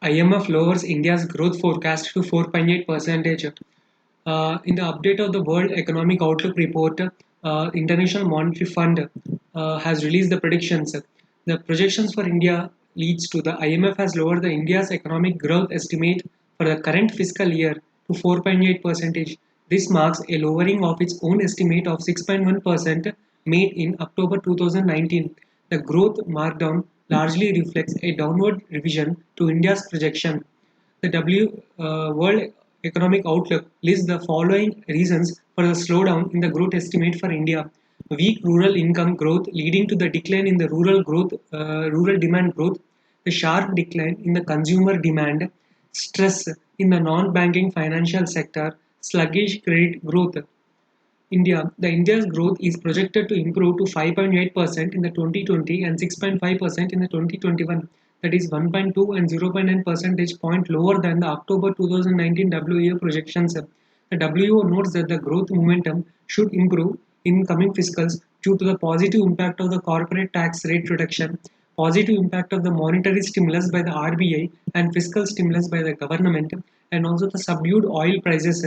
IMF lowers India's growth forecast to 4.8%. In the update of the World Economic Outlook report, International Monetary Fund has released the predictions. The projections for India leads to the IMF has lowered the India's economic growth estimate for the current fiscal year to 4.8%. This marks a lowering of its own estimate of 6.1% made in October 2019. The growth markdown largely reflects a downward revision to India's projection. The World Economic Outlook lists the following reasons for the slowdown in the growth estimate for India: weak rural income growth leading to the decline in the rural demand growth, the sharp decline in the consumer demand, stress in the non-banking financial sector, sluggish credit growth. India's growth is projected to improve to 5.8% in the 2020 and 6.5% in the 2021. That is 1.2 and 0.9 percentage point lower than the October 2019 WEO projections. The WEO notes that the growth momentum should improve in coming fiscals due to the positive impact of the corporate tax rate reduction, positive impact of the monetary stimulus by the RBI and fiscal stimulus by the government, and also the subdued oil prices.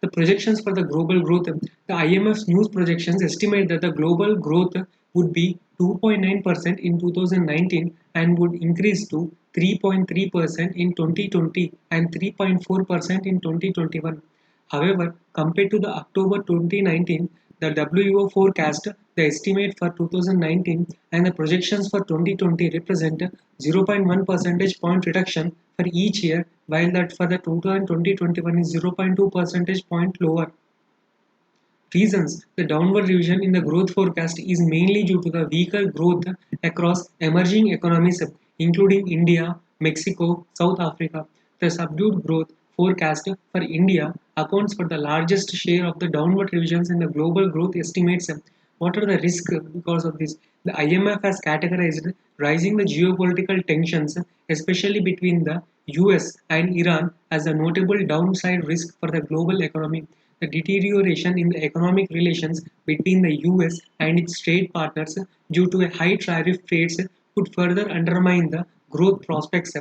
The projections for the global growth, the IMF's news projections estimate that the global growth would be 2.9% in 2019 and would increase to 3.3% in 2020 and 3.4% in 2021. However, compared to the October 2019, the WEO forecast, the estimate for 2019 and the projections for 2020 represent 0.1 percentage point reduction for each year, while that for the 2021 is 0.2 percentage point lower. Reasons: the downward revision in the growth forecast is mainly due to the weaker growth across emerging economies, including India, Mexico, South Africa. The subdued growth forecast for India accounts for the largest share of the downward revisions in the global growth estimates. What are the risks because of this? The IMF has categorized rising the geopolitical tensions, especially between the US and Iran, as a notable downside risk for the global economy. The deterioration in the economic relations between the US and its trade partners due to a high tariff rates could further undermine the growth prospects.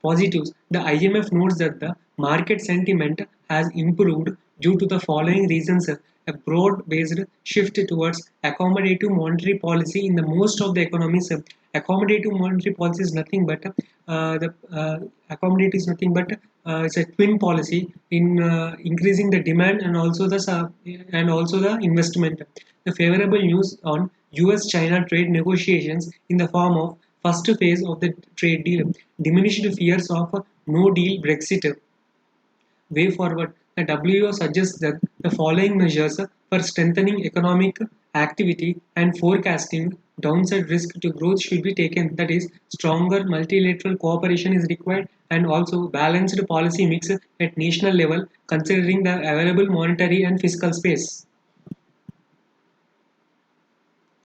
Positives: the IMF notes that the market sentiment has improved due to the following reasons: a broad-based shift towards accommodative monetary policy in the most of the economies. Accommodative monetary policy is nothing but the accommodate is nothing but it's a twin policy in increasing the demand and also the investment. The favorable news on US-China trade negotiations in the form of first phase of the trade deal, diminished fears of a no deal Brexit. Way forward, the WEO suggests that the following measures for strengthening economic activity and forecasting downside risk to growth should be taken. That is, stronger multilateral cooperation is required and also balanced policy mix at national level considering the available monetary and fiscal space.